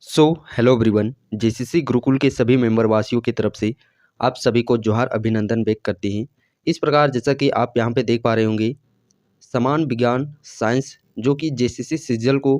So hello everyone. JCC Gurukul के सभी member वासियों की तरफ से आप सभी को जोहार अभिनंदन व्यक्त करते हैं। इस प्रकार जैसा कि आप यहाँ पे देख पा रहे होंगे, समान विज्ञान साइंस जो कि जेसीसी सीजल को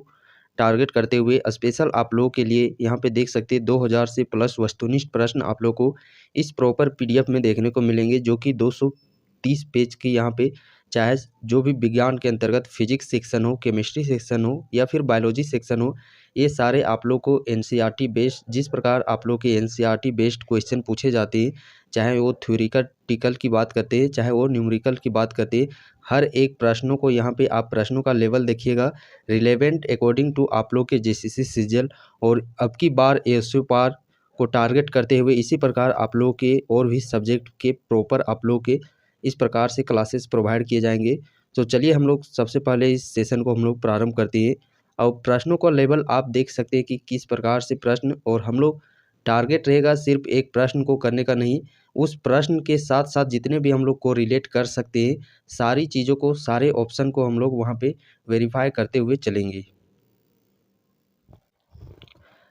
टारगेट करते हुए स्पेशल आप लोगों के लिए यहाँ पे देख सकते हैं 2000 से प्लस वस्तुनिष्ठ प्रश्न आप लोगों को इस प्रॉपर पीडीएफ में देखने को मिलेंगे, जो कि 230 पेज की यहाँ पे चाहे जो भी विज्ञान के अंतर्गत फिजिक्स सेक्शन हो, केमिस्ट्री सेक्शन हो या फिर बायोलॉजी सेक्शन हो, ये सारे आप लोग को एनसीईआरटी बेस्ड जिस प्रकार आप लोग के एनसीईआरटी बेस्ड क्वेश्चन पूछे जाते हैं, चाहे वो थ्योरिटिकल की बात करते हैं चाहे वो न्यूमेरिकल की बात करते हैं, हर एक प्रश्नों को यहाँ पे आप प्रश्नों का लेवल देखिएगा रिलेवेंट अकॉर्डिंग टू आप लोग के जेसीसी सीजल। और अब की बार एसयू पार को टारगेट करते हुए इसी प्रकार आप लोगों के और भी सब्जेक्ट के प्रॉपर आप लोग के इस प्रकार से क्लासेस प्रोवाइड किए जाएंगे। तो चलिए हम लोग सबसे पहले इस सेशन को हम लोग प्रारंभ करते हैं। और प्रश्नों का लेवल आप देख सकते हैं कि किस प्रकार से प्रश्न, और हम लोग टारगेट रहेगा सिर्फ एक प्रश्न को करने का नहीं, उस प्रश्न के साथ साथ जितने भी हम लोग को रिलेट कर सकते हैं सारी चीज़ों को, सारे ऑप्शन को हम लोग वहाँ पे वेरीफाई करते हुए चलेंगे।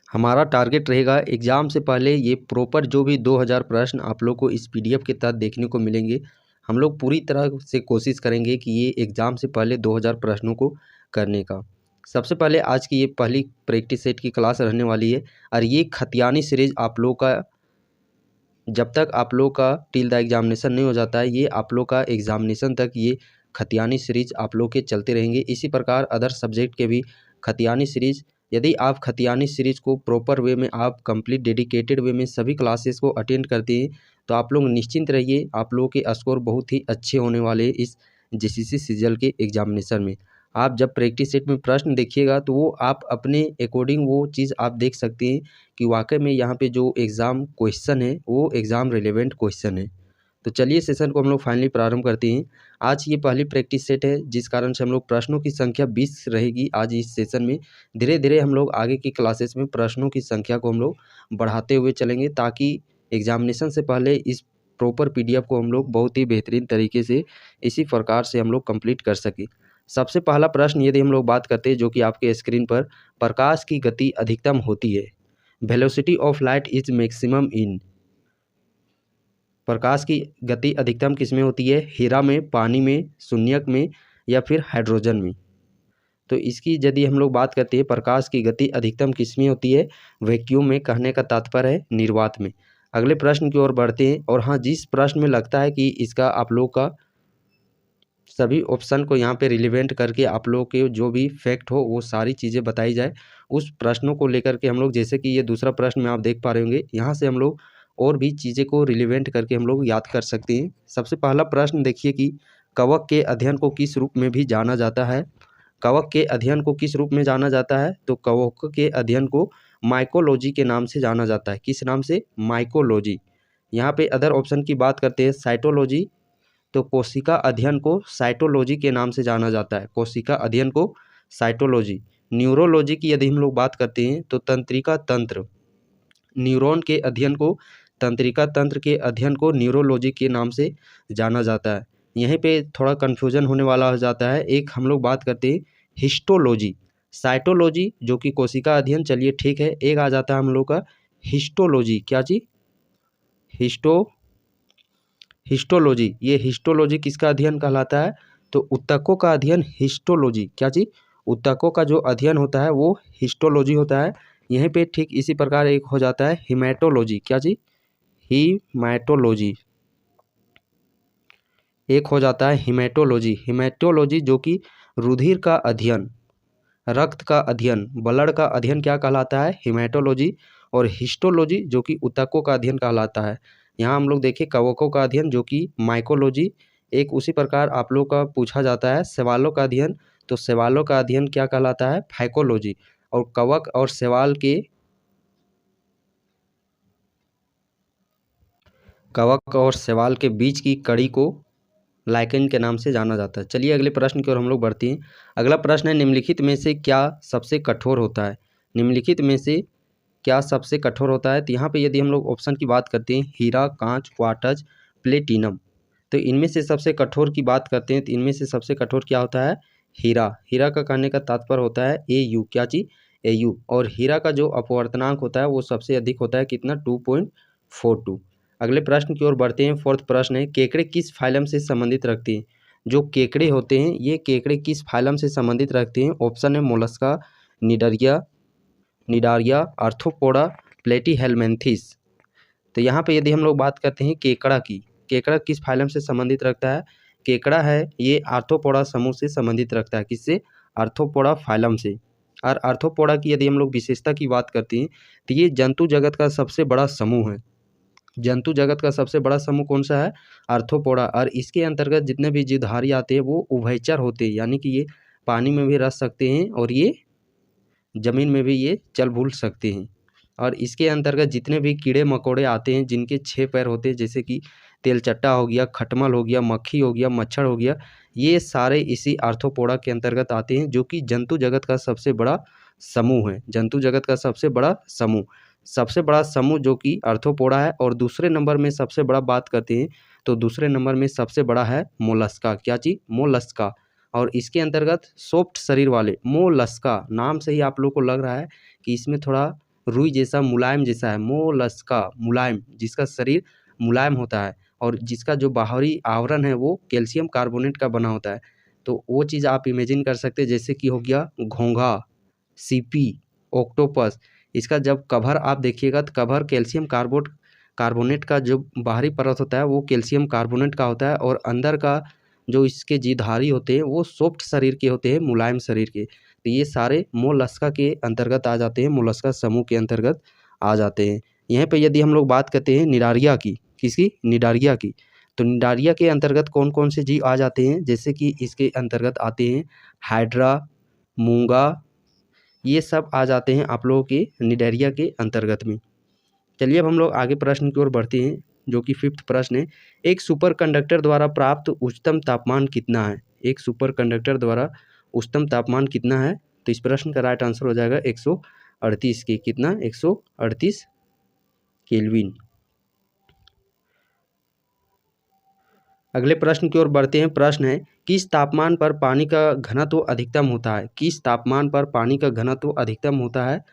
हमारा टारगेट रहेगा एग्ज़ाम से पहले ये प्रॉपर जो भी 2000 प्रश्न आप लोग को इस पीडीएफ के तहत देखने को मिलेंगे, हम लोग पूरी तरह से कोशिश करेंगे कि ये एग्ज़ाम से पहले 2000 प्रश्नों को करने का। सबसे पहले आज की ये पहली प्रैक्टिस सेट की क्लास रहने वाली है, और ये खतियानी सीरीज आप लोग का जब तक आप लोग का टिल द एग्जामिनेशन नहीं हो जाता है, ये आप लोग का एग्जामिनेशन तक ये खतियानी सीरीज आप लोग के चलते रहेंगे। इसी प्रकार अदर सब्जेक्ट के भी खतियानी सीरीज, यदि आप खतियानी सीरीज को प्रॉपर वे में आप कंप्लीट डेडिकेटेड वे में सभी क्लासेस को अटेंड करते हैं तो आप लोग निश्चिंत रहिए, आप लोगों के स्कोर बहुत ही अच्छे होने वाले हैं इस जेसीसी सीजल के एग्जामिनेशन में। आप जब प्रैक्टिस सेट में प्रश्न देखिएगा तो वो आप अपने अकॉर्डिंग वो चीज़ आप देख सकते हैं कि वाकई में यहाँ पे जो एग्ज़ाम क्वेश्चन है वो एग्ज़ाम रिलेवेंट क्वेश्चन है। तो चलिए सेशन को हम लोग फाइनली प्रारंभ करते हैं। आज ये पहली प्रैक्टिस सेट है जिस कारण से हम लोग प्रश्नों की संख्या 20 रहेगी आज इस सेशन में। धीरे धीरे हम लोग आगे की क्लासेस में प्रश्नों की संख्या को हम लोग बढ़ाते हुए चलेंगे, ताकि एग्जामिनेशन से पहले इस प्रॉपर पीडीएफ को हम लोग बहुत ही बेहतरीन तरीके से इसी प्रकार से हम लोग कंप्लीट कर सकें। सबसे पहला प्रश्न यदि हम लोग बात करते हैं जो कि आपके स्क्रीन पर, प्रकाश की गति अधिकतम होती है, velocity of light is maximum in. प्रकाश की गति अधिकतम किस में होती है? हीरा में, पानी में, शून्यक में या फिर हाइड्रोजन में। तो इसकी यदि हम लोग बात करते हैं प्रकाश की गति अधिकतम किस में होती है? वैक्यूम में, कहने का तात्पर्य है निर्वात में। अगले प्रश्न की ओर बढ़ते हैं, और हाँ जिस प्रश्न में लगता है कि इसका आप लोग का सभी ऑप्शन को यहाँ पे रिलेवेंट करके आप लोग के जो भी फैक्ट हो वो सारी चीज़ें बताई जाए, उस प्रश्नों को लेकर के हम लोग, जैसे कि ये दूसरा प्रश्न में आप देख पा रहे होंगे, यहाँ से हम लोग और भी चीज़ें को रिलेवेंट करके हम लोग याद कर सकते हैं। सबसे पहला प्रश्न देखिए कि कवक के अध्ययन को किस रूप में भी जाना जाता है? कवक के अध्ययन को किस रूप में जाना जाता है? तो कवक के अध्ययन को माइकोलॉजी के नाम से जाना जाता है। किस नाम से? माइकोलॉजी। यहाँ पे अदर ऑप्शन की बात करते हैं, साइटोलॉजी, तो कोशिका अध्ययन को साइटोलॉजी के नाम से जाना जाता है। कोशिका अध्ययन को साइटोलॉजी। न्यूरोलॉजी की यदि हम लोग बात करते हैं तो तंत्रिका तंत्र, न्यूरॉन के अध्ययन को, तंत्रिका तंत्र के अध्ययन को न्यूरोलॉजी के नाम से जाना जाता है। यहीं पे थोड़ा कन्फ्यूजन होने वाला हो जाता है। एक हम लोग बात करते हैं हिस्टोलॉजी, साइटोलॉजी जो कि कोशिका अध्ययन, चलिए ठीक है। एक आ जाता है हम लोग का हिस्टोलॉजी। क्या जी? हिस्टोलॉजी। ये हिस्टोलॉजी किसका अध्ययन कहलाता है? तो ऊतकों का अध्ययन हिस्टोलॉजी। क्या जी? ऊतकों का जो अध्ययन होता है वो हिस्टोलॉजी होता है। यहीं पे ठीक इसी प्रकार एक हो जाता है हिमेटोलॉजी। क्या जी? हिमेटोलॉजी। एक हो जाता है हिमेटोलॉजी। हिमेटोलॉजी जो कि रुधिर का अध्ययन, रक्त का अध्ययन, ब्लड का अध्ययन क्या कहलाता है? हिमेटोलॉजी। और हिस्टोलॉजी जो कि ऊतकों का अध्ययन कहलाता है। यहाँ हम लोग देखें कवकों का अध्ययन जो कि माइकोलॉजी। एक उसी प्रकार आप लोग का पूछा जाता है शैवालों का अध्ययन, तो शैवालों का अध्ययन क्या कहलाता है? फाइकोलॉजी। और कवक और शैवाल के बीच की कड़ी को लाइकेन के नाम से जाना जाता है। चलिए अगले प्रश्न की ओर हम लोग बढ़ते हैं। अगला प्रश्न है, निम्नलिखित में से क्या सबसे कठोर होता है? निम्नलिखित में से क्या सबसे कठोर होता है? तो यहाँ पे यदि हम लोग ऑप्शन की बात करते हैं, हीरा, कांच, क्वार्ट्ज, प्लेटिनम, तो इनमें से सबसे कठोर की बात करते हैं तो इनमें से सबसे कठोर क्या होता है? हीरा। हीरा का कहने का तात्पर्य होता है AU। क्या चीज? AU। और हीरा का जो अपवर्तनांक होता है वो सबसे अधिक होता है कितना, 2.42। अगले प्रश्न की ओर बढ़ते हैं। फोर्थ प्रश्न है, केकड़े किस फाइलम से संबंधित रखते हैं। जो केकड़े होते हैं ये केकड़े किस फाइलम से संबंधित रखते हैं। ऑप्शन है मोलस्का, निडारिया, आर्थ्रोपोडा, प्लेटीहेल्मिन्थेस। तो यहाँ पे यदि हम लोग बात करते हैं केकड़ा की, केकड़ा किस फाइलम से संबंधित रखता है। केकड़ा है ये आर्थ्रोपोडा समूह से संबंधित रखता है। किससे, आर्थ्रोपोडा फाइलम से। और आर्थ्रोपोडा की यदि हम लोग विशेषता की बात करते हैं तो ये जंतु जगत का सबसे बड़ा समूह है। जंतु जगत का सबसे बड़ा समूह कौन सा है, आर्थ्रोपोडा। और इसके अंतर्गत जितने भी जीवधारी आते हैं वो उभयचर होते हैं, यानी कि ये पानी में भी रह सकते हैं और ये ज़मीन में भी ये चल बूल सकते हैं। और इसके अंतर्गत जितने भी कीड़े मकोड़े आते हैं जिनके 6 पैर होते हैं, जैसे कि तेलचट्टा हो गया, खटमल हो गया, मक्खी हो गया, मच्छर हो गया, ये सारे इसी आर्थ्रोपोडा के अंतर्गत आते हैं, जो कि जंतु जगत का सबसे बड़ा समूह है। जंतु जगत का सबसे बड़ा समूह जो कि आर्थ्रोपोडा है। और दूसरे नंबर में सबसे बड़ा बात करते हैं तो दूसरे नंबर में सबसे बड़ा है मोलस्का। क्या चीज़, मोलस्का। और इसके अंतर्गत सॉफ्ट शरीर वाले मोलस्का, नाम से ही आप लोग को लग रहा है कि इसमें थोड़ा रुई जैसा मुलायम जैसा है। मोलस्का मुलायम, जिसका शरीर मुलायम होता है और जिसका जो बाहरी आवरण है वो कैल्शियम कार्बोनेट का बना होता है। तो वो चीज़ आप इमेजिन कर सकते हैं, जैसे कि हो गया घोंघा, सीपी, ऑक्टोपस। इसका जब कवर आप देखिएगा तो कवर कैल्शियम कार्बोनेट का जो बाहरी परत होता है वो कैल्शियम कार्बोनेट का होता है। और अंदर का जो इसके जीवधारी होते हैं वो सॉफ्ट शरीर के होते हैं, मुलायम शरीर के। तो ये सारे मोलस्का के अंतर्गत आ जाते हैं, मोलस्का समूह के अंतर्गत आ जाते हैं। यहाँ पे यदि हम लोग बात करते हैं निडारिया की, किसकी, निडारिया की, तो निडारिया के अंतर्गत कौन कौन से जीव आ जाते हैं, जैसे कि इसके अंतर्गत आते हैं हाइड्रा, मूंगा, ये सब आ जाते हैं आप लोगों के निडारिया के अंतर्गत में। चलिए अब हम लोग आगे प्रश्न की ओर बढ़ते हैं, जो कि 5th प्रश्न है। एक सुपर कंडक्टर द्वारा प्राप्त उच्चतम तापमान कितना है। एक सुपर कंडक्टर द्वारा उच्चतम तापमान कितना है। तो इस प्रश्न का राइट आंसर हो जाएगा 138 के, कितना, 138 केल्विन। अगले प्रश्न की ओर बढ़ते हैं। प्रश्न है, किस तापमान पर पानी का घनत्व अधिकतम होता है। किस तापमान पर पानी का घनत्व अधिकतम होता है।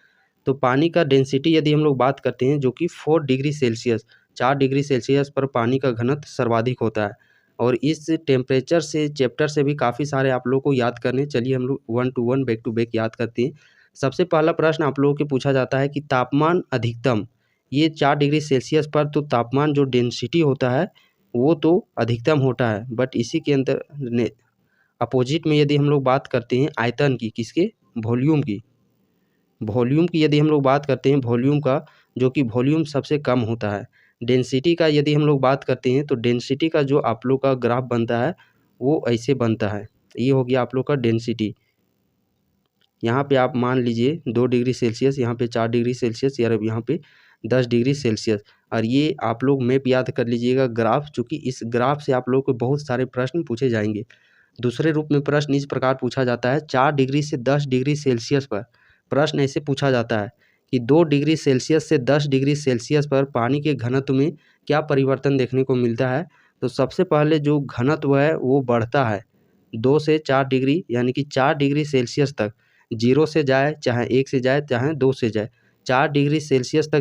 तो पानी का डेंसिटी यदि हम लोग बात करते हैं, जो कि 4 डिग्री सेल्सियस, 4 डिग्री सेल्सियस पर पानी का घनत्व सर्वाधिक होता है। और इस टेम्परेचर से चैप्टर से भी काफ़ी सारे आप लोगों को याद करने, चलिए हम लोग 1 to 1 बैक टू बैक याद करते हैं। सबसे पहला प्रश्न आप लोगों के पूछा जाता है कि तापमान अधिकतम, ये 4 डिग्री सेल्सियस पर तो तापमान जो डेंसिटी होता है वो तो अधिकतम होता है, बट इसी के अंदर अपोजिट में यदि हम लोग बात करते हैं आयतन की, किसके, वॉल्यूम की यदि हम लोग बात करते हैं, वॉल्यूम का, जो कि वॉल्यूम सबसे कम होता है। डेंसिटी का यदि हम लोग बात करते हैं तो डेंसिटी का जो आप लोग का ग्राफ बनता है वो ऐसे बनता है। ये हो गया आप लोग का डेंसिटी। यहाँ पे आप मान लीजिए 2 डिग्री सेल्सियस, यहाँ पे 4 डिग्री सेल्सियस, या यहाँ पे 10 डिग्री सेल्सियस। और ये आप लोग मैप याद कर लीजिएगा, ग्राफ, चूँकि इस ग्राफ से आप लोग को बहुत सारे प्रश्न पूछे जाएंगे। दूसरे रूप में प्रश्न इस प्रकार पूछा जाता है, 4 डिग्री से 10 डिग्री सेल्सियस पर प्रश्न ऐसे पूछा जाता है कि 2 डिग्री सेल्सियस से 10 डिग्री सेल्सियस पर पानी के घनत्व में क्या परिवर्तन देखने को मिलता है। तो सबसे पहले जो घनत्व है वो बढ़ता है 2 से 4 डिग्री, यानी कि 4 डिग्री सेल्सियस तक, 0 से जाए चाहे 1 से जाए चाहे 2 से जाए, 4 डिग्री सेल्सियस तक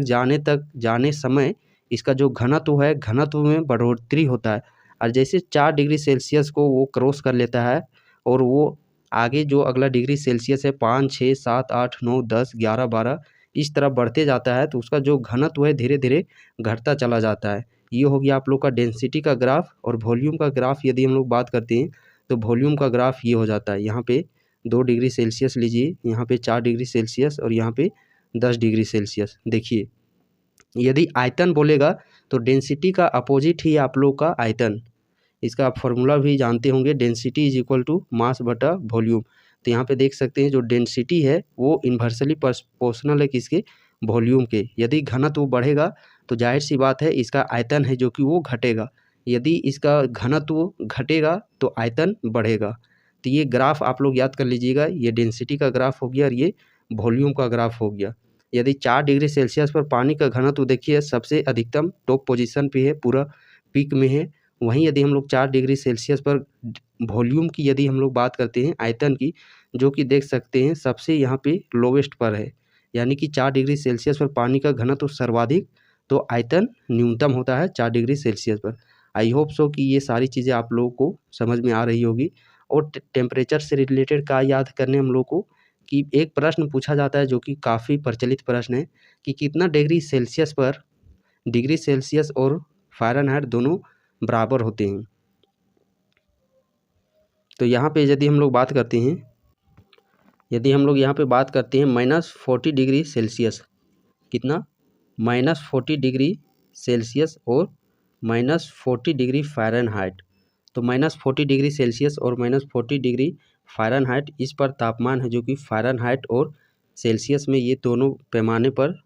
जाने समय इसका जो घनत्व है, घनत्व में बढ़ोतरी होता है। और जैसे 4 डिग्री सेल्सियस को वो क्रॉस कर लेता है और वो आगे जो अगला डिग्री सेल्सियस है 5, 6, 7, 8, 9, 10, 11, 12 इस तरह बढ़ते जाता है, तो उसका जो घनत्व है धीरे धीरे घटता चला जाता है। ये हो गया आप लोग का डेंसिटी का ग्राफ। और वॉल्यूम का ग्राफ यदि हम लोग बात करते हैं तो वॉल्यूम का ग्राफ ये हो जाता है। यहाँ पे 2 डिग्री सेल्सियस लीजिए, यहाँ पे 4 डिग्री सेल्सियस और यहाँ पे 10 डिग्री सेल्सियस। देखिए यदि आयतन बोलेगा तो डेंसिटी का अपोजिट ही आप लोग का आयतन, इसका आप फॉर्मूला भी जानते होंगे, density is equal to mass बटा वॉल्यूम। तो यहाँ पे देख सकते हैं जो डेंसिटी है वो इन्वर्सली प्रोपोर्शनल है किसके, वॉल्यूम के। यदि घनत्व बढ़ेगा तो जाहिर सी बात है इसका आयतन है जो कि वो घटेगा, यदि इसका घनत्व घटेगा तो आयतन बढ़ेगा। तो ये ग्राफ आप लोग याद कर लीजिएगा, ये डेंसिटी का ग्राफ हो गया और ये वॉल्यूम का ग्राफ हो गया। यदि 4 डिग्री सेल्सियस पर पानी का घनत्व देखिए सबसे अधिकतम टॉप पोजीशन पे है, पूरा पीक में है। वहीं यदि हम लोग 4 डिग्री सेल्सियस पर वॉल्यूम की यदि हम लोग बात करते हैं, आयतन की, जो कि देख सकते हैं सबसे यहाँ पे लोवेस्ट पर है, यानी कि 4 डिग्री सेल्सियस पर पानी का घनत्व सर्वाधिक तो आयतन न्यूनतम होता है 4 डिग्री सेल्सियस पर। आई होप सो कि ये सारी चीज़ें आप लोगों को समझ में आ रही होगी। और टेम्परेचर से रिलेटेड का याद करने हम लोग को कि एक प्रश्न पूछा जाता है जो कि काफ़ी प्रचलित प्रश्न है कि कितना डिग्री सेल्सियस और फ़ारेनहाइट दोनों बराबर होते हैं। तो यहाँ पे यदि हम लोग बात करते हैं -40 डिग्री सेल्सियस, कितना -40 डिग्री सेल्सियस और -40 डिग्री फ़ारेनहाइट। तो -40 डिग्री सेल्सियस और -40 डिग्री फ़ारेनहाइट इस पर तापमान है जो कि फ़ारेनहाइट और सेल्सियस में ये दोनों पैमाने पर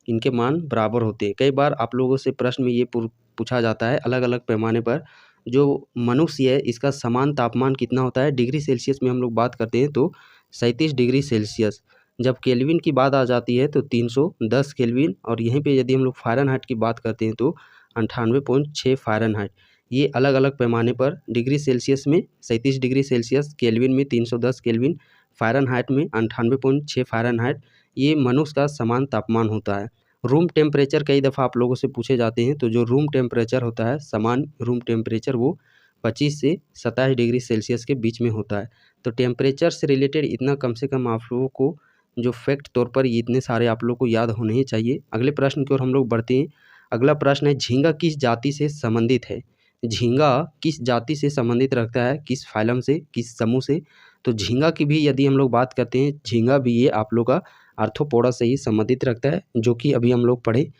इनके मान बराबर होते हैं। कई बार आप लोगों से प्रश्न में ये पूछा जाता है अलग अलग पैमाने पर जो मनुष्य है इसका समान तापमान कितना होता है। डिग्री सेल्सियस में हम लोग बात करते हैं तो 37 डिग्री सेल्सियस। जब केल्विन की बात आ जाती है तो 310 केल्विन, और यहीं पे यदि हम लोग फ़ारेनहाइट की बात करते हैं तो 98.6 फ़ारेनहाइट। ये अलग अलग पैमाने पर डिग्री सेल्सियस में 37 डिग्री सेल्सियस, केल्विन में 310 केल्विन, फ़ारेनहाइट में 98.6 फ़ारेनहाइट ये मनुष्य का समान तापमान होता है। रूम टेम्परेचर कई दफ़ा आप लोगों से पूछे जाते हैं, तो जो रूम टेम्परेचर होता है समान रूम टेम्परेचर वो 25 से 27 डिग्री सेल्सियस के बीच में होता है। तो टेम्परेचर से रिलेटेड इतना कम से कम आप लोगों को जो फैक्ट तौर पर ये इतने सारे आप लोगों को याद होने ही चाहिए। अगले प्रश्न की ओर हम लोग बढ़ते हैं। अगला प्रश्न है झींगा किस जाति से संबंधित है। झींगा किस जाति से संबंधित रखता है, किस फाइलम से, किस समूह से। तो झींगा की भी यदि हम लोग बात करते हैं, झींगा भी ये आप लोग का आर्थ्रोपोडा से ही संबंधित रखता है, जो कि अभी हम लोग पढ़े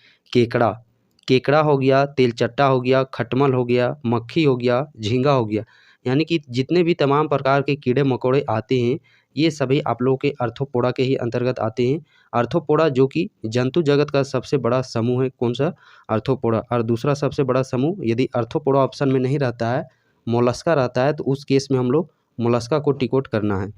केकड़ा हो गया, तेलचट्टा हो गया, खटमल हो गया, मक्खी हो गया, झींगा हो गया। यानी कि जितने भी तमाम प्रकार के कीड़े मकोड़े आते हैं ये सभी आप लोगों के आर्थ्रोपोडा के ही अंतर्गत आते हैं। आर्थ्रोपोडा जो कि जंतु जगत का सबसे बड़ा समूह है, कौन सा, आर्थ्रोपोडा। और दूसरा सबसे बड़ा समूह यदि आर्थ्रोपोडा ऑप्शन में नहीं रहता है, मोलस्का रहता है, तो उस केस में हम लोग मोलस्का को टिक करना है।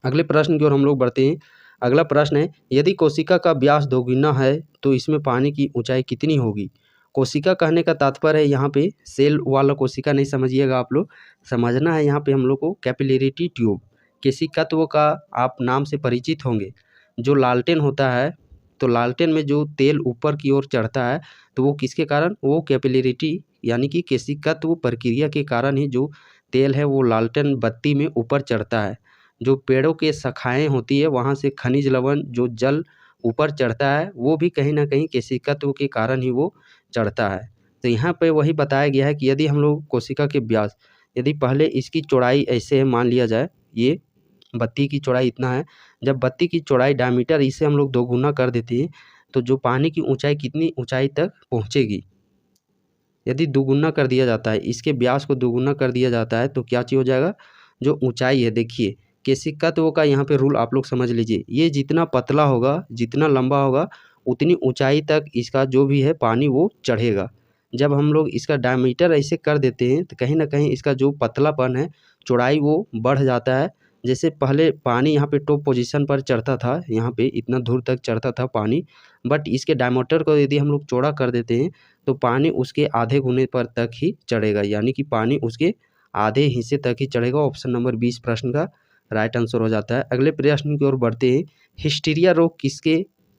अगले प्रश्न की ओर हम लोग बढ़ते हैं। अगला प्रश्न है यदि कोशिका का व्यास दोगुना है तो इसमें पानी की ऊंचाई कितनी होगी। कोशिका कहने का तात्पर्य है यहाँ पे सेल वाला कोशिका नहीं समझिएगा, आप लोग समझना है यहाँ पे हम लोग को कैपिलरिटी ट्यूब। केशिकत्व का आप नाम से परिचित होंगे। जो लालटेन होता है तो लालटेन में जो तेल ऊपर की ओर चढ़ता है तो वो किसके कारण, वो कैपिलरिटी यानी कि केशिकत्व प्रक्रिया के कारण ही जो तेल है वो लालटेन बत्ती में ऊपर चढ़ता है। जो पेड़ों के शाखाएँ होती है वहाँ से खनिज लवण जो जल ऊपर चढ़ता है वो भी कहीं न कहीं केशिकत्व के कारण ही वो चढ़ता है। तो यहाँ पे वही बताया गया है कि यदि हम लोग कोशिका के व्यास, यदि पहले इसकी चौड़ाई ऐसे है मान लिया जाए, ये बत्ती की चौड़ाई इतना है, जब बत्ती की चौड़ाई डायमीटर इसे हम लोग दोगुना कर देते हैं तो जो पानी की ऊंचाई कितनी ऊंचाई तक पहुँचेगी। यदि दोगुना कर दिया जाता है, इसके व्यास को दोगुना कर दिया जाता है तो क्या चीज़ हो जाएगा, जो ऊंचाई है देखिए केशिकत्व का यहाँ पे रूल आप लोग समझ लीजिए। ये जितना पतला होगा, जितना लंबा होगा, उतनी ऊंचाई तक इसका जो भी है पानी वो चढ़ेगा। जब हम लोग इसका डायमीटर ऐसे कर देते हैं तो कहीं न कहीं इसका जो पतलापन है, चौड़ाई वो बढ़ जाता है। जैसे पहले पानी यहाँ पे टॉप पोजीशन पर चढ़ता था, यहाँ पे इतना दूर तक चढ़ता था पानी, बट इसके डायमीटर को यदि हम लोग चौड़ा कर देते हैं तो पानी उसके आधे गुने पर तक ही चढ़ेगा, यानी कि पानी उसके आधे हिस्से तक ही चढ़ेगा। ऑप्शन नंबर 20 प्रश्न का राइट आंसर हो जाता है। अगले प्रश्न की ओर बढ़ते हैं। हिस्टीरिया रोग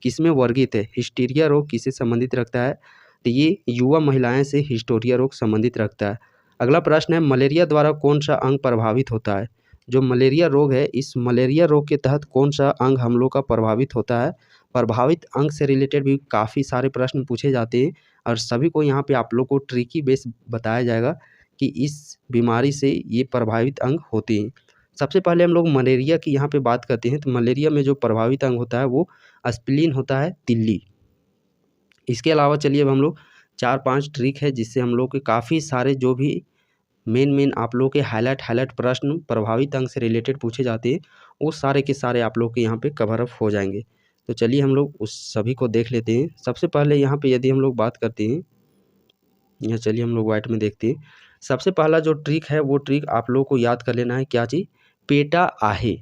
किसमें वर्गीत है। हिस्टीरिया रोग किससे संबंधित रखता है, तो ये युवा महिलाएं से हिस्टीरिया रोग संबंधित रखता है। अगला प्रश्न है मलेरिया द्वारा कौन सा अंग प्रभावित होता है। जो मलेरिया रोग है, इस मलेरिया रोग के तहत कौन सा अंग हम लोग का प्रभावित होता है। प्रभावित अंग से रिलेटेड भी काफ़ी सारे प्रश्न पूछे जाते हैं और सभी को यहाँ पे आप लोग को ट्रिकी बेस बताया जाएगा कि इस बीमारी से ये प्रभावित अंग होते हैं। सबसे पहले हम लोग मलेरिया की यहाँ पे बात करते हैं तो मलेरिया में जो प्रभावित अंग होता है वो स्प्लीन होता है, तिल्ली। इसके अलावा चलिए अब हम लोग 4-5 ट्रिक है जिससे हम लोग के काफ़ी सारे जो भी मेन आप लोग के हाईलाइट प्रश्न प्रभावित अंग से रिलेटेड पूछे जाते हैं वो सारे के सारे आप लोग के यहाँ पे कवर अप हो जाएंगे। तो चलिए हम लोग उस सभी को देख लेते हैं। सबसे पहले यहाँ पे यदि हम लोग बात करते हैं, यहाँ चलिए हम लोग वाइट में देखते हैं। सबसे पहला जो ट्रिक है वो ट्रिक आप लोग को याद कर लेना है, क्या चीज़, पेटा आहे।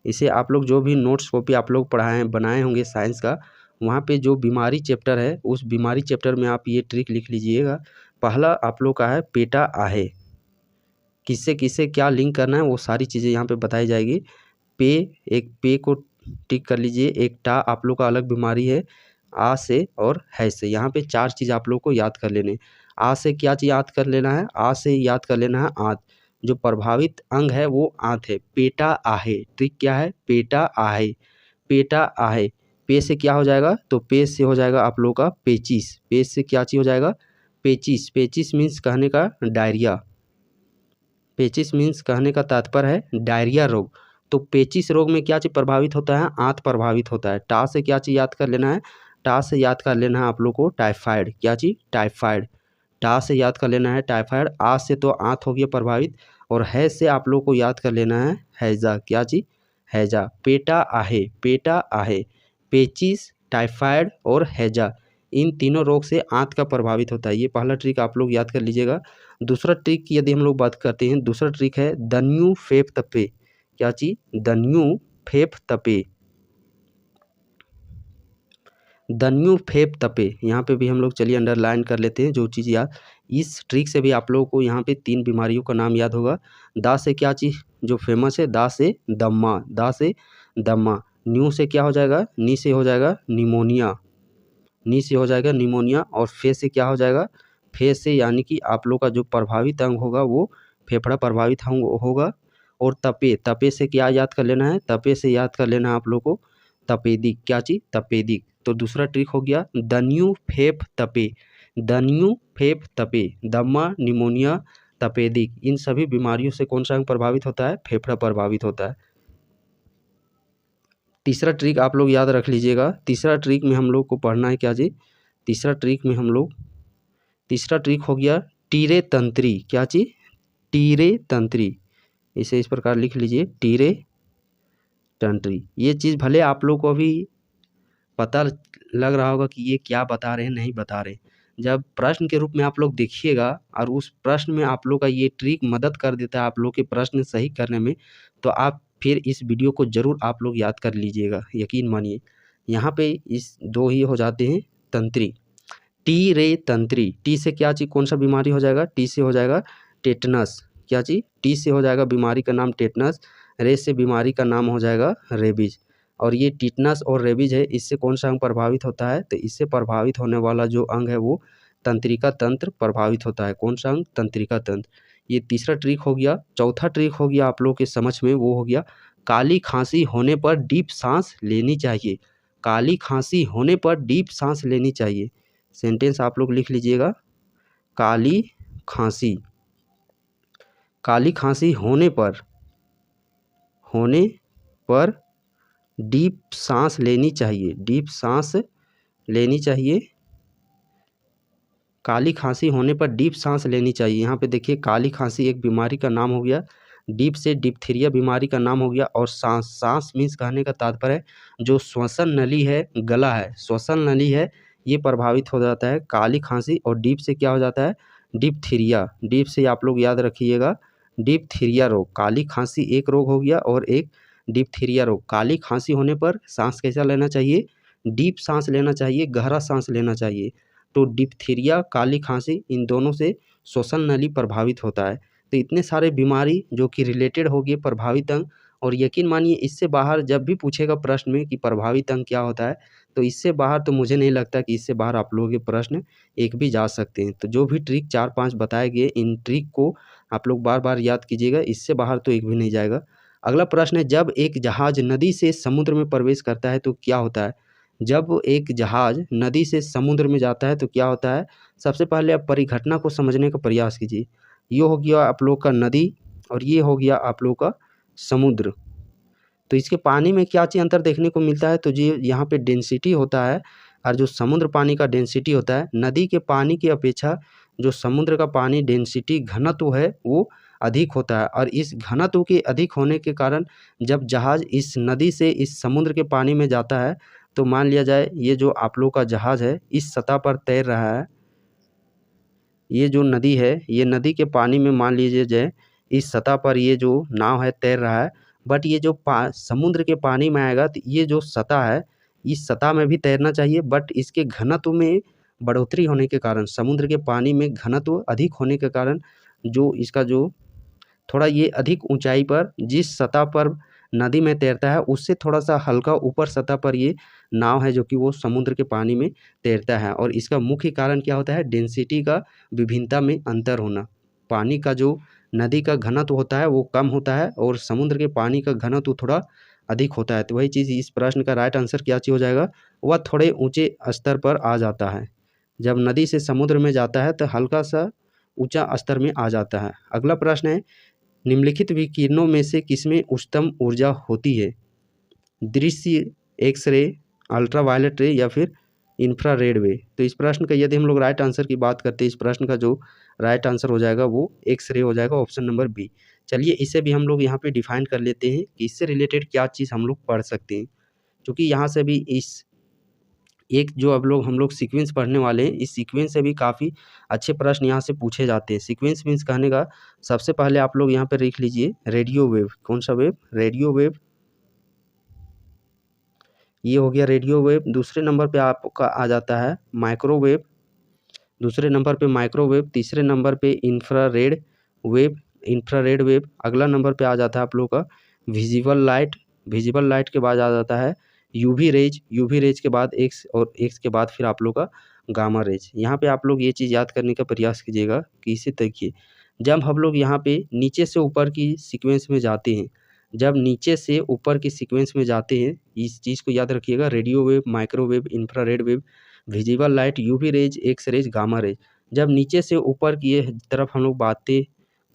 इसे आप लोग जो भी नोट्स कॉपी आप लोग बनाए होंगे साइंस का, वहाँ पे जो बीमारी चैप्टर है उस बीमारी चैप्टर में आप ये ट्रिक लिख लीजिएगा। पहला आप लोग का है पेटा आहे। किससे किससे क्या लिंक करना है वो सारी चीज़ें यहाँ पे बताई जाएगी। पे, एक पे को टिक कर लीजिए। एक टा आप लोग का अलग बीमारी है, आ से और है से। यहाँ पे 4 चीज़ आप लोग को याद कर लेने। आ से क्या चीज़ याद कर लेना है? आ से याद कर लेना है आँत। जो प्रभावित अंग है वो आँत है। पेटा आहे, ट्रिक क्या है? पेटा आहे, पेटा आहे। पे से क्या हो जाएगा? तो पे से हो जाएगा आप लोग का पेचिस। पे से क्या चीज़ हो जाएगा? पेचिस। पेचिस मीन्स कहने का डायरिया। पेचिस मीन्स कहने का तात्पर्य है डायरिया रोग। तो पेचिस रोग में क्या चीज़ प्रभावित होता है? आँत प्रभावित होता है। टा से क्या चीज़ याद कर लेना है? टा से याद कर लेना है आप लोग को टाइफाइड। क्या चीज़? टाइफाइड। टा से याद कर लेना है टाइफाइड। आ से तो आँत हो गया प्रभावित, और है से आप लोग को याद कर लेना है हैजा। क्या चीज़? हैजा। पेटा आहे, पेटा आहे, पेचिस, टाइफाइड और हैजा, इन तीनों रोग से आँत का प्रभावित होता है। ये पहला ट्रिक आप लोग याद कर लीजिएगा। दूसरा ट्रिक की यदि हम लोग बात करते हैं, दूसरा ट्रिक है दन्यू फेफ तपे। क्या चीज़? दन्यू फेफ तपे, दन्यू फेफ तपे। यहाँ पे भी हम लोग चलिए अंडरलाइन कर लेते हैं जो चीज़ याद। इस ट्रिक से भी आप लोगों को यहाँ पे 3 बीमारियों का नाम याद होगा। दा से क्या चीज़ जो फेमस है? दा से दम्मा, दा से दम्मा। न्यू से क्या हो जाएगा? नी से हो जाएगा निमोनिया, नी से हो जाएगा निमोनिया। और फे से क्या हो जाएगा? फे से यानी कि आप लोग का जो प्रभावित अंग होगा वो फेफड़ा प्रभावित अंग होगा। और तपे, तपे से क्या याद कर लेना है? तपे से याद कर लेना है आप लोग को तपेदिक। क्या चीज़? तपेदिक। तो दूसरा ट्रिक हो गया दन्यू फेफ तपे, दन्यू फेफ तपे, दम्मा, निमोनिया, तपेदिक। इन सभी बीमारियों से कौन सा अंग प्रभावित होता है? फेफड़ा प्रभावित होता है। तीसरा ट्रिक आप लोग याद रख लीजिएगा। तीसरा ट्रिक में हम लोग को पढ़ना है क्या चीज़? तीसरा ट्रिक में हम लोग, तीसरा ट्रिक हो गया टीरे तंत्री। क्या चीज़? टीरे तंत्री। इसे इस प्रकार लिख लीजिए, टीरे तंत्री। ये चीज़ भले आप लोग को अभी पता लग रहा होगा कि ये क्या बता रहे हैं, नहीं बता रहे। जब प्रश्न के रूप में आप लोग देखिएगा और उस प्रश्न में आप लोग का ये ट्रिक मदद कर देता है आप लोग के प्रश्न सही करने में, तो आप फिर इस वीडियो को ज़रूर आप लोग याद कर लीजिएगा, यकीन मानिए। यहाँ पे इस 2 ही हो जाते हैं तंत्री। टी रे तंत्री। टी से क्या चीज़ कौन सा बीमारी हो जाएगा? टी से हो जाएगा टेटनस। क्या चीज़? टी से हो जाएगा बीमारी का नाम टेटनस। रे से बीमारी का नाम हो जाएगा रेबीज। और ये टिटनस और रेबीज है, इससे कौन सा अंग प्रभावित होता है? तो इससे प्रभावित होने वाला जो अंग है वो तंत्रिका तंत्र प्रभावित होता है। कौन सा अंग? तंत्रिका तंत्र। ये तीसरा ट्रिक हो गया। चौथा ट्रिक हो गया आप लोग के समझ में, वो हो गया काली खांसी होने पर डीप सांस लेनी चाहिए। काली खांसी होने पर डीप सांस लेनी चाहिए। सेंटेंस आप लोग लिख लीजिएगा, काली खांसी, काली खांसी होने पर डीप सांस लेनी चाहिए, डीप सांस लेनी चाहिए। काली खांसी होने पर डीप सांस लेनी चाहिए। यहाँ पे देखिए काली खांसी एक बीमारी का नाम हो गया, डीप से डिप्थीरिया बीमारी का नाम हो गया। और सांस, सांस मीन्स कहने का तात्पर्य है जो श्वसन नली है, गला है, श्वसन नली है, ये प्रभावित हो जाता है काली खांसी। और डीप से क्या हो जाता है? डिप्थीरिया। डीप से आप लोग याद रखिएगा डिप्थीरिया रोग। काली खांसी एक रोग हो गया और एक डिप्थीरिया रोग। काली खांसी होने पर सांस कैसा लेना चाहिए? डीप सांस लेना चाहिए, गहरा सांस लेना चाहिए। तो डिप्थीरिया, काली खांसी, इन दोनों से श्वसन नली प्रभावित होता है। तो इतने सारे बीमारी जो कि रिलेटेड हो गए प्रभावित अंग। और यकीन मानिए इससे बाहर जब भी पूछेगा प्रश्न में कि प्रभावित अंग क्या होता है, तो इससे बाहर तो मुझे नहीं लगता कि इससे बाहर आप लोगों के प्रश्न एक भी जा सकते हैं। तो जो भी ट्रिक 4-5 बताए गए, इन ट्रिक को आप लोग बार बार याद कीजिएगा, इससे बाहर तो एक भी नहीं जाएगा। अगला प्रश्न है, जब एक जहाज नदी से समुद्र में प्रवेश करता है तो क्या होता है? जब एक जहाज नदी से समुद्र में जाता है तो क्या होता है? सबसे पहले आप परिघटना को समझने का प्रयास कीजिए। ये हो गया आप लोग का नदी और ये हो गया आप लोग का समुद्र। तो इसके पानी में क्या चीज़ अंतर देखने को मिलता है? तो जी यहाँ पे डेंसिटी होता है, और जो समुद्र पानी का डेंसिटी होता है, नदी के पानी की अपेक्षा जो समुद्र का पानी डेंसिटी घनत्व है वो अधिक होता है। और इस घनत्व के अधिक होने के कारण जब जहाज़ इस नदी से इस समुद्र के पानी में जाता है, तो मान लिया जाए ये जो आप लोग का जहाज़ है इस सतह पर तैर रहा है, ये जो नदी है, ये नदी के पानी में मान लीजिए जाए इस सतह पर ये जो नाव है तैर रहा है। बट ये जो समुद्र के पानी में आएगा तो ये जो सतह है, इस सतह में भी तैरना चाहिए, बट इसके घनत्व में बढ़ोतरी होने के कारण, समुद्र के पानी में घनत्व अधिक होने के कारण जो इसका जो थोड़ा ये अधिक ऊंचाई पर जिस सतह पर नदी में तैरता है उससे थोड़ा सा हल्का ऊपर सतह पर ये नाव है जो कि वो समुद्र के पानी में तैरता है। और इसका मुख्य कारण क्या होता है? डेंसिटी का विभिन्नता में अंतर होना। पानी का जो नदी का घनत्व होता है वो कम होता है और समुद्र के पानी का घनत्व थोड़ा अधिक होता है। तो वही चीज़ इस प्रश्न का राइट आंसर क्या चीज़ हो जाएगा? वह थोड़े ऊंचे स्तर पर आ जाता है। जब नदी से समुद्र में जाता है तो हल्का सा ऊंचा स्तर में आ जाता है। अगला प्रश्न है, निम्नलिखित विकिरणों में से किसमें उच्चतम ऊर्जा होती है? दृश्य, एक्सरे, अल्ट्रावायलेट रे या फिर इंफ्रारेड वे। तो इस प्रश्न का यदि हम लोग राइट आंसर की बात करते हैं, इस प्रश्न का जो राइट आंसर हो जाएगा वो एक्सरे हो जाएगा, ऑप्शन नंबर बी। चलिए इसे भी हम लोग यहाँ पे डिफाइन कर लेते हैं कि इससे रिलेटेड क्या चीज़ हम लोग पढ़ सकते हैं, क्योंकि यहाँ से भी इस एक जो अब लोग हम लोग सीक्वेंस पढ़ने वाले हैं, इस सीक्वेंस से भी काफ़ी अच्छे प्रश्न यहाँ से पूछे जाते हैं। सीक्वेंस मीन्स कहने का सबसे पहले आप लोग यहाँ पे लिख लीजिए रेडियो वेव। कौन सा वेव? Radio wave. ये हो गया रेडियो वेव। दूसरे नंबर पे आपका आ जाता है माइक्रोवेव, दूसरे नंबर पे माइक्रोवेव, तीसरे नंबर पे इंफ्रारेड वेव, इंफ्रारेड वेव। अगला नंबर पे आ जाता है आप लोग का विजिबल लाइट, विजिबल लाइट के बाद आ जाता है यूवी रेज, यूवी रेज के बाद एक्स और एक्स के बाद फिर आप लोग का गामा रेज। यहाँ पे आप लोग ये चीज़ याद करने का प्रयास कीजिएगा कि इसे देखिए, जब हम लोग यहाँ पे नीचे से ऊपर की सीक्वेंस में जाते हैं, जब नीचे से ऊपर की सीक्वेंस में जाते हैं, इस चीज़ को याद रखिएगा, radio wave, microwave, infrared wave, visible light, UV rays, X rays, gamma rays. जब नीचे से ऊपर की तरफ हम लोग बातें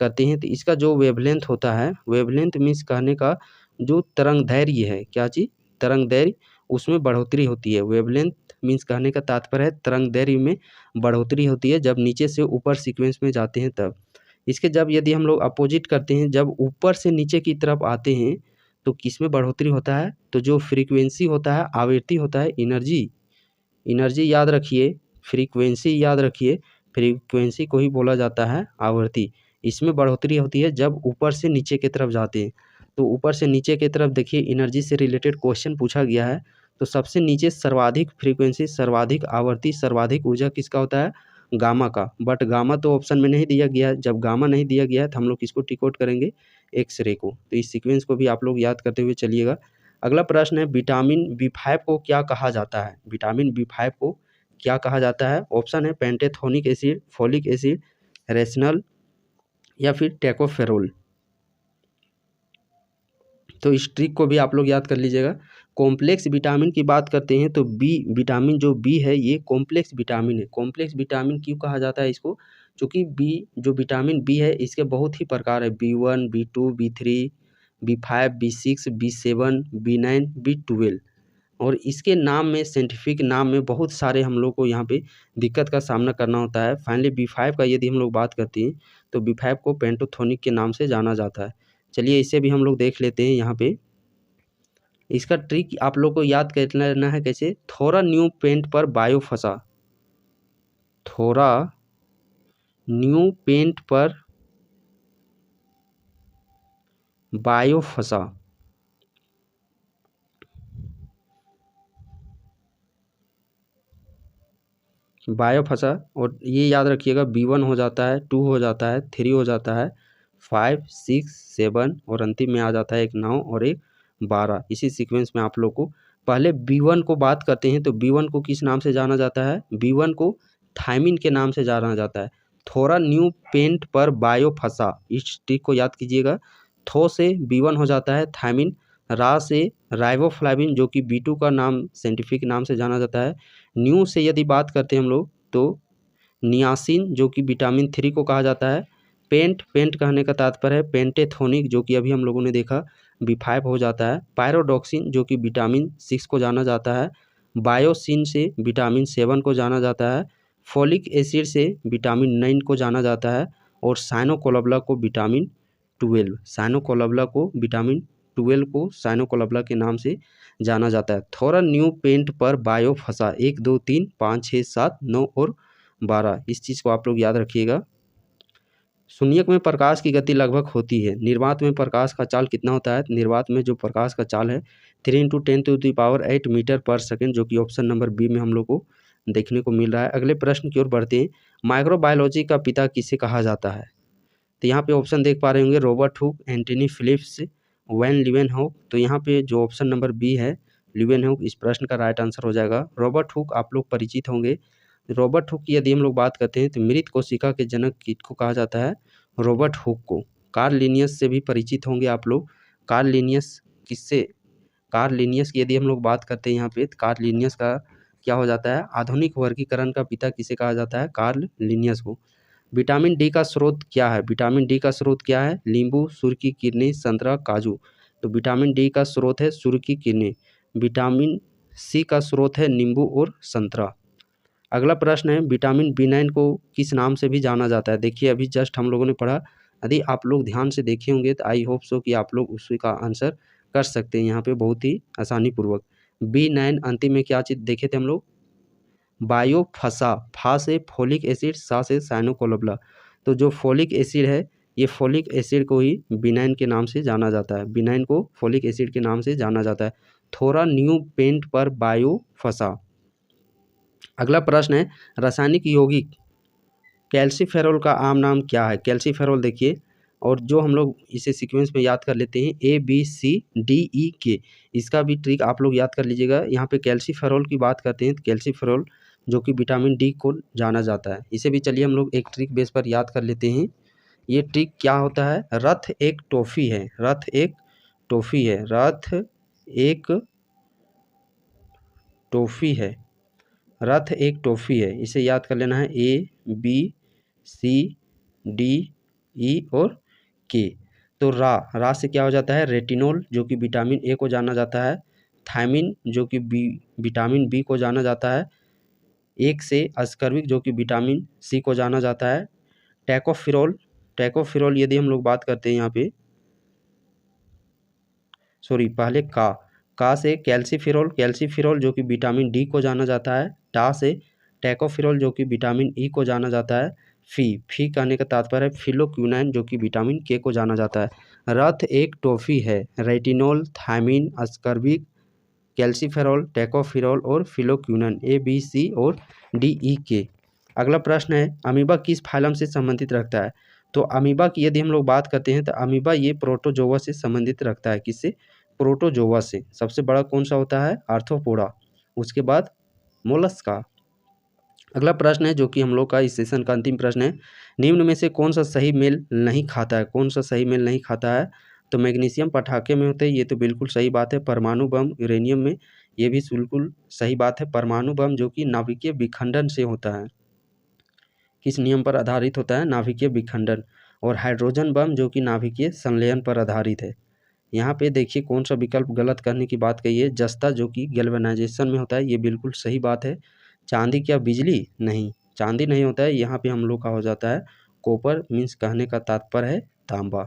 करते हैं तो इसका जो वेवलेंथ होता है, वेवलेंथ मीन्स कहने का जो तरंग दैर्घ्य है, क्या चीज़? तरंग दैर्घ्य, उसमें बढ़ोतरी होती है। वेवलेंथ मीन्स कहने का तात्पर्य है तरंग दैर्घ्य में बढ़ोतरी होती है जब नीचे से ऊपर सीक्वेंस में जाते हैं तब। इसके जब यदि हम लोग अपोजिट करते हैं, जब ऊपर से नीचे की तरफ आते हैं तो किसमें बढ़ोतरी होता है? तो जो फ्रीक्वेंसी होता है, आवृत्ति होता है, एनर्जी, एनर्जी याद रखिए, फ्रीक्वेंसी याद रखिए, फ्रीक्वेंसी को ही बोला जाता है आवृत्ति। इसमें बढ़ोतरी होती है जब ऊपर से नीचे की तरफ जाते हैं। तो ऊपर से नीचे की तरफ देखिए एनर्जी से रिलेटेड क्वेश्चन पूछा गया है, तो सबसे नीचे सर्वाधिक फ्रीक्वेंसी, सर्वाधिक आवृत्ति, सर्वाधिक ऊर्जा किसका होता है? गामा का। बट गामा तो ऑप्शन में नहीं दिया गया है। जब गामा नहीं दिया गया है तो हम लोग किसको टिक आउट करेंगे? एक्स-रे को। तो इस सीक्वेंस को भी आप लोग याद करते हुए चलिएगा। अगला प्रश्न है, विटामिन बी5 को क्या कहा जाता है? विटामिन बी5 को क्या कहा जाता है? ऑप्शन है पेंटेथोनिक एसिड, फोलिक एसिड, रेसनल या फिर टोकोफेरोल। तो इस ट्रिक को भी आप लोग याद कर लीजिएगा। कॉम्प्लेक्स विटामिन की बात करते हैं तो बी विटामिन जो बी है ये कॉम्प्लेक्स विटामिन है। कॉम्प्लेक्स विटामिन क्यों कहा जाता है इसको? क्योंकि बी जो विटामिन बी है इसके बहुत ही प्रकार है, B1, बी2, B3, B5, B6, बी7, बी9, B12. और इसके नाम में, साइंटिफिक नाम में बहुत सारे हम लोग को यहाँ पे दिक्कत का सामना करना होता है। फाइनली बी5 का यदि हम लोग बात करते हैं तो बी5 को पेंटोथोनिक के नाम से जाना जाता है। चलिए इसे भी हम लोग देख लेते हैं यहाँ पे। इसका ट्रिक आप लोग को याद कर लेना है कैसे? थोड़ा न्यू पेंट पर बायो फंसा, थोड़ा न्यू पेंट पर बायो फंसा। बायो फंसा और ये याद रखिएगा B1 हो जाता है, 2 हो जाता है, 3 हो जाता है, 5, 6, 7 और अंतिम में आ जाता है एक 9 और एक 12। इसी सीक्वेंस में आप लोग को पहले B1 को बात करते हैं तो B1 को किस नाम से जाना जाता है? B1 को थायमिन के नाम से जाना जाता है। थोड़ा न्यू पेंट पर बायो फंसा, इस ट्रिक को याद कीजिएगा। थो से B1 हो जाता है थायमिन, रा से राइबोफ्लाविन जो कि B2 का नाम साइंटिफिक नाम से जाना जाता है। न्यू से यदि बात करते हैं हम लोग तो नियासिन जो कि विटामिन 3 को कहा जाता है। पेंट, पेंट कहने का तात्पर्य है पेंटेथोनिक जो कि अभी हम लोगों ने देखा B5 हो जाता है। पायरोडॉक्सिन जो कि विटामिन 6 को जाना जाता है। बायोसिन से विटामिन 7 को जाना जाता है। फोलिक एसिड से विटामिन 9 को जाना जाता है और साइनोकोलब्ला को विटामिन 12, साइनोकोलब्ला को विटामिन 12 को साइनोकोलब्ला के नाम से जाना जाता है। थोड़ा न्यू पेंट पर बायो फंसा 1, 2, 3, 5, 6, 7, 9 और 12। इस चीज़ को आप लोग याद रखिएगा। शून्यक में प्रकाश की गति लगभग होती है, निर्वात में प्रकाश का चाल कितना होता है? निर्वात में जो प्रकाश का चाल है 3 × 10⁸ मीटर पर सेकेंड, जो कि ऑप्शन नंबर बी में हम लोग को देखने को मिल रहा है। अगले प्रश्न की ओर बढ़ते हैं। माइक्रोबायोलॉजी का पिता किसे कहा जाता है? तो यहाँ पे ऑप्शन देख पा रहे होंगे Robert Hooke, Antony Phillips, van Leeuwenhoek. तो यहाँ पे जो ऑप्शन नंबर बी है लीवेनहॉक इस प्रश्न का राइट आंसर हो जाएगा। रॉबर्ट हुक आप लोग परिचित होंगे। रॉबर्ट हुक की यदि हम लोग बात करते हैं तो मृत कोशिका के जनक किसको कहा जाता है? रॉबर्ट हुक को। कार्ल लिनियस से भी परिचित होंगे आप लोग। कार्ल लिनियस किससे? कार्ल लिनियस की यदि हम लोग बात करते हैं यहाँ पे तो कार्ल लिनियस का क्या हो जाता है? आधुनिक वर्गीकरण का पिता किसे कहा जाता है? कार्ल लिनियस को। विटामिन डी का स्रोत क्या है? विटामिन डी का स्रोत क्या है? नींबू, सूर्य की किरणें, संतरा, काजू। तो विटामिन डी का स्रोत है सूर्य की किरणें। विटामिन सी का स्रोत है नींबू और संतरा। अगला प्रश्न है विटामिन B9 को किस नाम से भी जाना जाता है? देखिए अभी जस्ट हम लोगों ने पढ़ा, यदि आप लोग ध्यान से देखे होंगे तो आई होप सो कि आप लोग उसी का आंसर कर सकते हैं यहाँ पे बहुत ही आसानी पूर्वक। B9 अंतिम में क्या चीज देखे थे हम लोग? बायोफसा, फा से फोलिक एसिड, सा से साइनोकोलबला। तो जो फोलिक एसिड है ये फोलिक एसिड को ही B9 के नाम से जाना जाता है। B9 को फोलिक एसिड के नाम से जाना जाता है। थोड़ा न्यू पेंट पर बायोफसा। अगला प्रश्न है रासायनिक यौगिक कैल्सीफेरोल का आम नाम क्या है? कैल्सीफेरोल देखिए, और जो हम लोग इसे सीक्वेंस में याद कर लेते हैं ABCDEK, इसका भी ट्रिक आप लोग याद कर लीजिएगा। यहाँ पे कैल्सीफेरोल की बात करते हैं तो कैल्सीफेरोल जो कि विटामिन डी को जाना जाता है, इसे भी चलिए हम लोग एक ट्रिक बेस पर याद कर लेते हैं। ये ट्रिक क्या होता है? रथ एक टॉफी है, रथ एक टॉफी है, रथ एक टॉफी है, रथ एक टॉफी है। इसे याद कर लेना है ABCDE और के। तो रा से क्या हो जाता है? रेटिनोल जो कि विटामिन ए को जाना जाता है। थायमिन जो कि विटामिन बी को जाना जाता है। एक से अस्कर्विक जो कि विटामिन सी को जाना जाता है। टैकोफिरोल, टैकोफिरोल यदि हम लोग बात करते हैं यहाँ पे, सॉरी पहले का से कैल्सीफिरोल, कैल्सीफिरोल जो कि विटामिन डी को जाना जाता है। टा से टैकोफिरोल जो कि विटामिन ई को जाना जाता है। फी कहने का तात्पर्य है फिलोक्विनाइन जो कि विटामिन के को जाना जाता है। रथ एक टॉफी है, रेटिनोल, थायमिन, अस्कर्बिक, कैल्सीफेरोल, टैकोफिरोल और फिलोक्विनाइन, ABC और DEK। अगला प्रश्न है अमीबा किस फाइलम से संबंधित रखता है? तो अमीबा की यदि हम लोग बात करते हैं तो अमीबा ये प्रोटोजोआ से संबंधित रखता है। किससे? प्रोटोजोआ से। सबसे बड़ा कौन सा होता है? आर्थ्रोपोडा, उसके बाद मोलस्का। अगला प्रश्न है जो कि हम लोग का इस सेशन का अंतिम प्रश्न है, निम्न में से कौन सा सही मेल नहीं खाता है? कौन सा सही मेल नहीं खाता है? तो मैग्नीशियम पटाखे में होते हैं, ये तो बिल्कुल सही बात है। परमाणु बम यूरेनियम में, ये भी बिल्कुल सही बात है। परमाणु बम जो कि नाभिकीय विखंडन से होता है, किस नियम पर आधारित होता है? नाभिकीय विखंडन। और हाइड्रोजन बम जो कि नाभिकीय संलयन पर आधारित है। यहाँ पे देखिए कौन सा विकल्प गलत करने की बात कही है? जस्ता जो कि गैल्वेनाइजेशन में होता है, ये बिल्कुल सही बात है। चांदी क्या बिजली? नहीं, चांदी नहीं होता है। यहाँ पे हम लोग का हो जाता है कॉपर, मीन्स कहने का तात्पर्य है तांबा।